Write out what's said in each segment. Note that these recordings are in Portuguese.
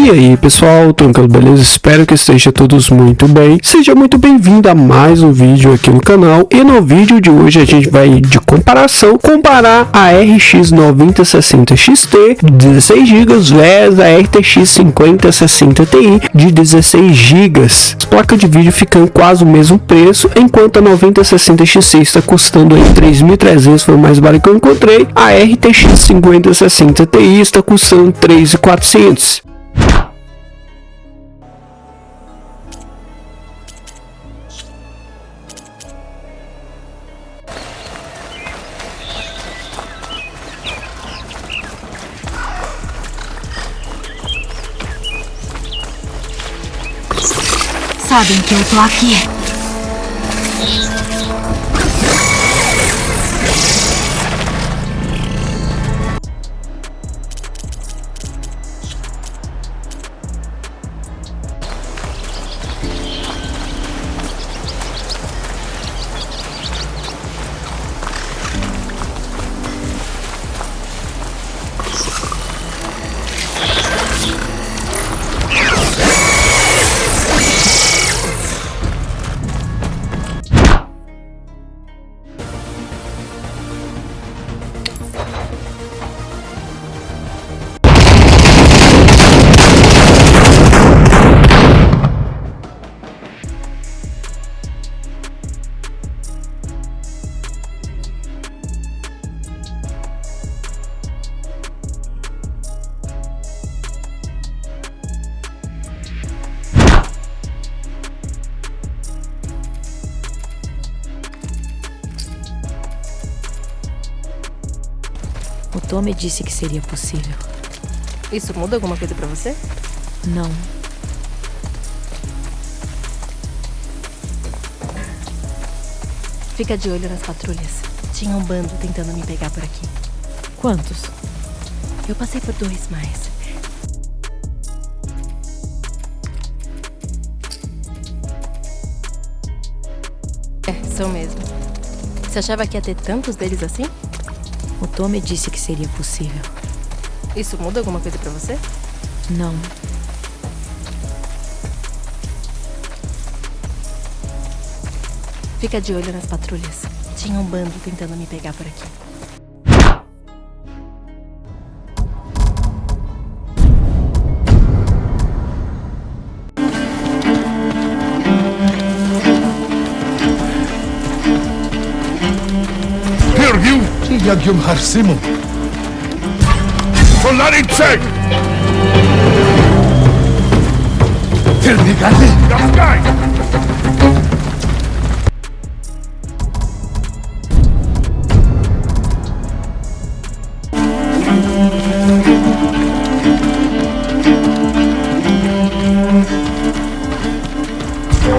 E aí pessoal, tranquilo, beleza? Espero que estejam todos muito bem. Seja muito bem-vindo a mais um vídeo aqui no canal. E no vídeo de hoje a gente vai de comparação, comparar a RX 9060 XT de 16 GB versus a RTX 5060 Ti de 16 GB. As placas de vídeo ficam quase o mesmo preço, enquanto a 9060 XT está custando aí 3.300, foi o mais barato que eu encontrei. A RTX 5060 Ti está custando 3.400. Sabem que eu tô aqui. O Tommy disse que seria possível. Isso muda alguma coisa pra você? Não. Fica de olho nas patrulhas. Tinha um bando tentando me pegar por aqui. Quantos? Eu passei por 2 mais. São mesmo. Você achava que ia ter tantos deles assim? O Tommy disse que seria possível. Isso muda alguma coisa pra você? Não. Fica de olho nas patrulhas. Tinha um bando tentando me pegar por aqui. Jak ją Harsymu. Solariczek! Tylnikany! Gaskaj!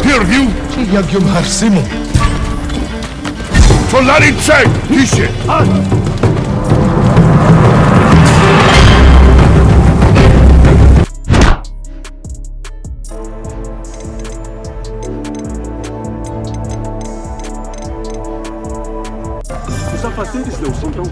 Pierwił! Jak ją Harsymu. Solariczek! Pisze! Os afazeres não são tão...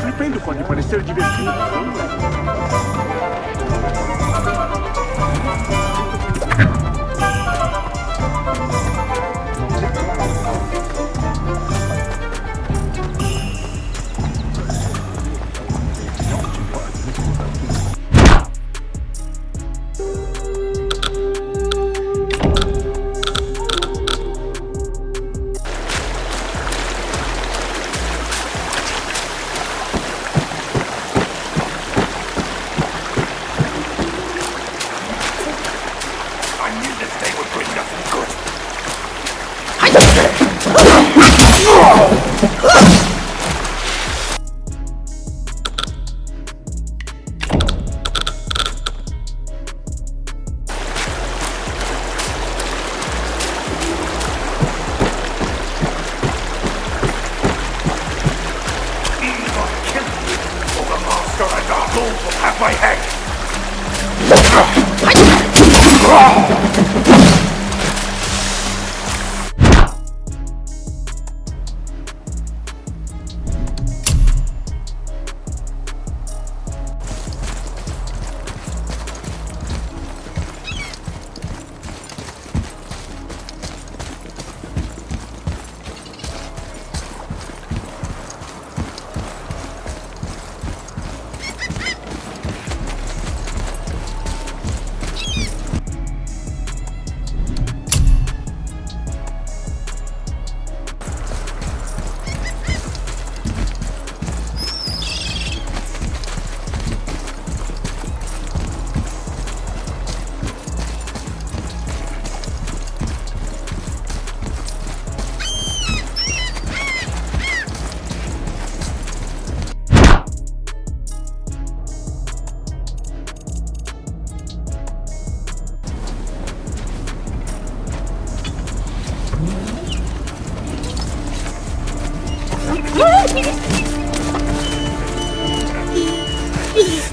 Flipendo pode parecer divertido. off my head!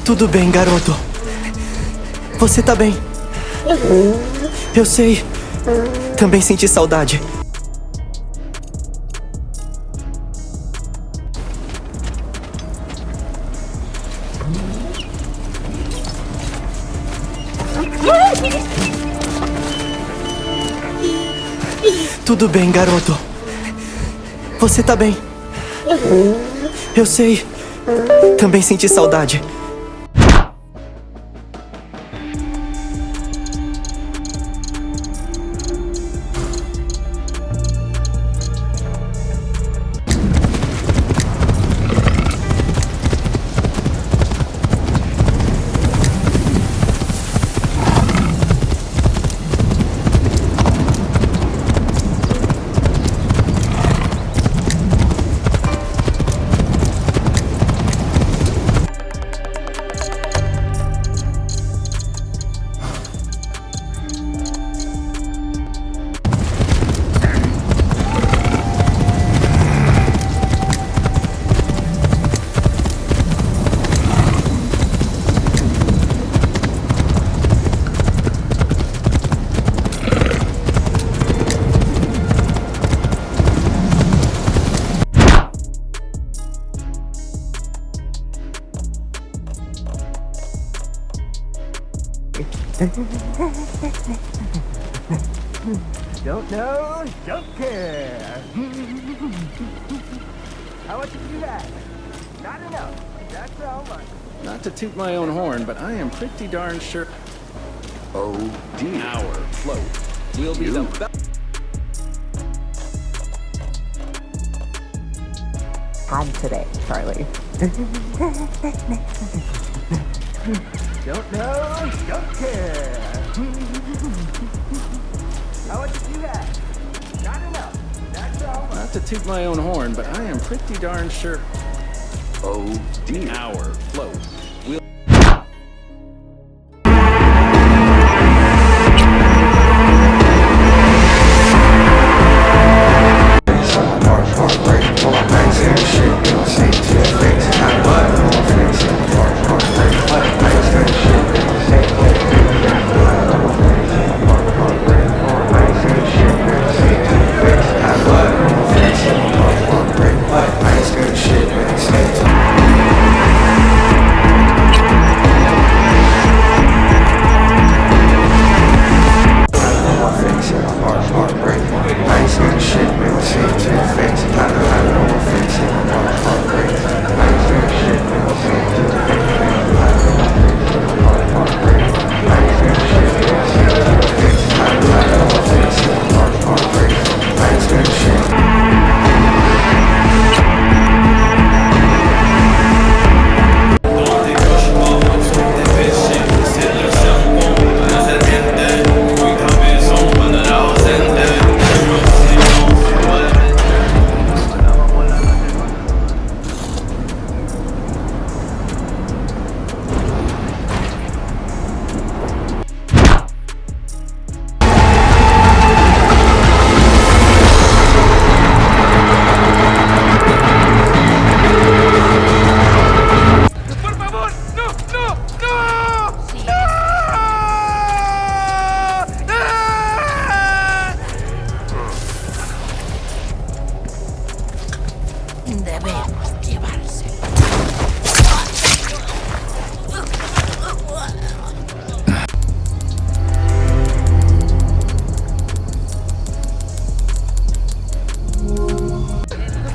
Tudo bem, garoto. Você tá bem. Eu sei. Também senti saudade. Tudo bem, garoto. Você tá bem. Eu sei. Também senti saudade. Don't know, don't care. How much did you have? Not enough. That's how much. Not to toot my own horn, but I am pretty darn sure. Oh dear. Our float will be the best. Time today, Charlie. Don't know, don't care. How much did you have? Not enough. That's how much. Not to toot my own horn, but I am pretty darn sure. Oh dear. Our float will. Shit, Debemos llevarse.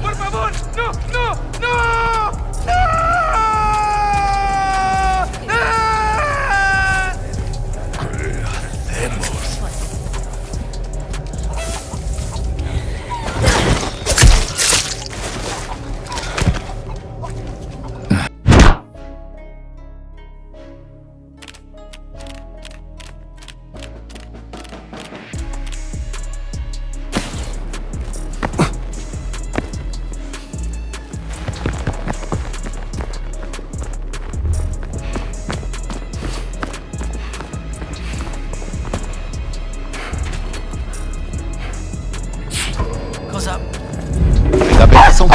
¡Por favor! ¡No! ¡No! ¡No! ¡No! Cosa? Ainda bem que são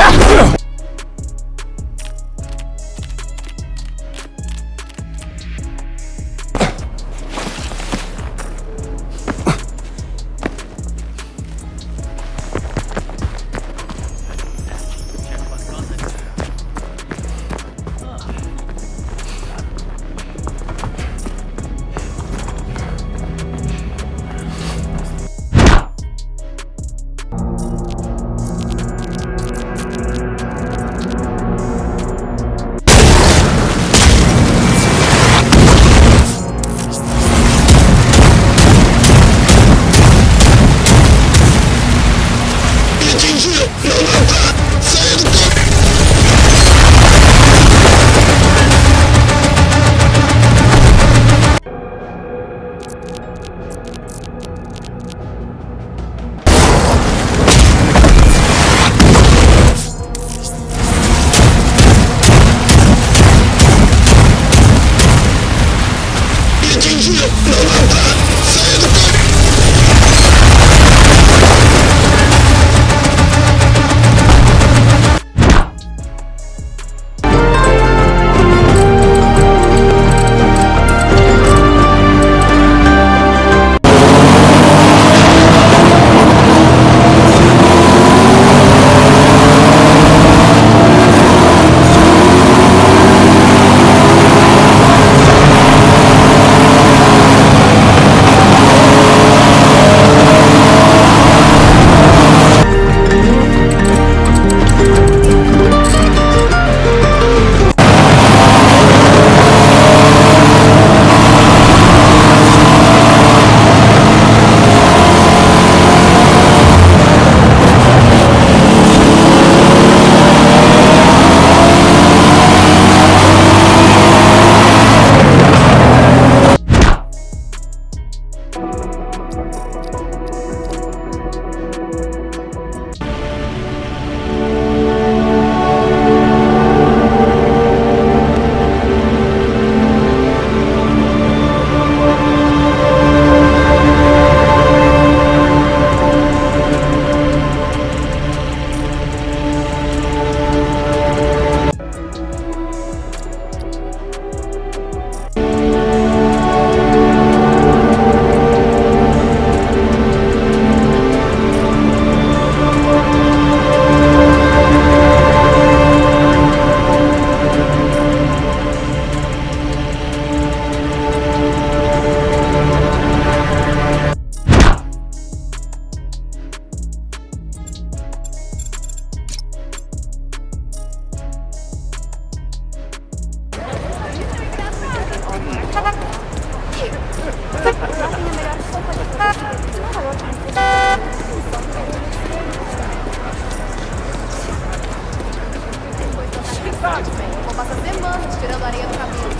Vou passar semanas tirando a areia do cabelo.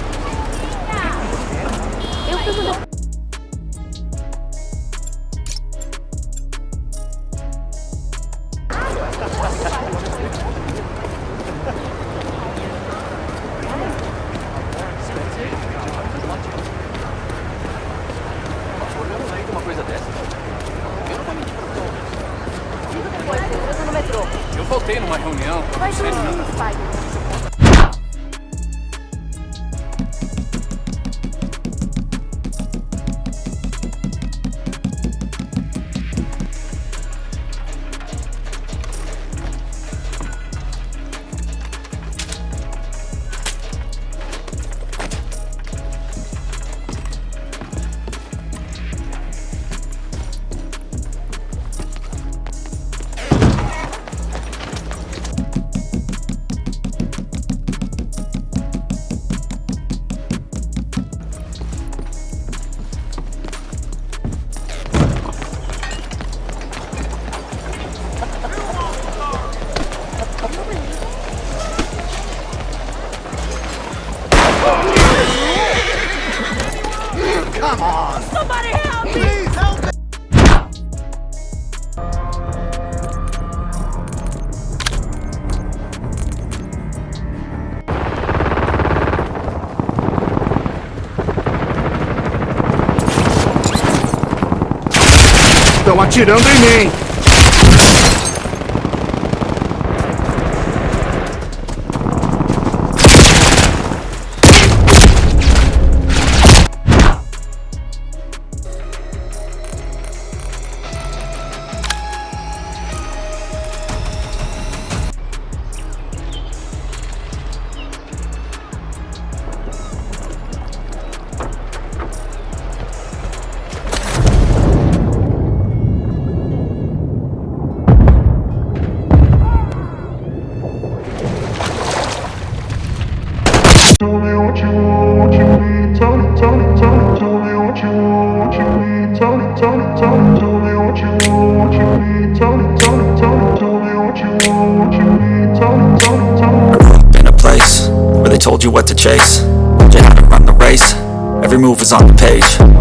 Eu fui mudar. Uma coisa dessa? Eu não vou mentir pra você. Eu tô no metrô. Eu voltei numa reunião. Vai Não sei de junto, nada. pai. Estão atirando em mim! In a place where they told you what to chase, told you how to run the race. Every move was on the page.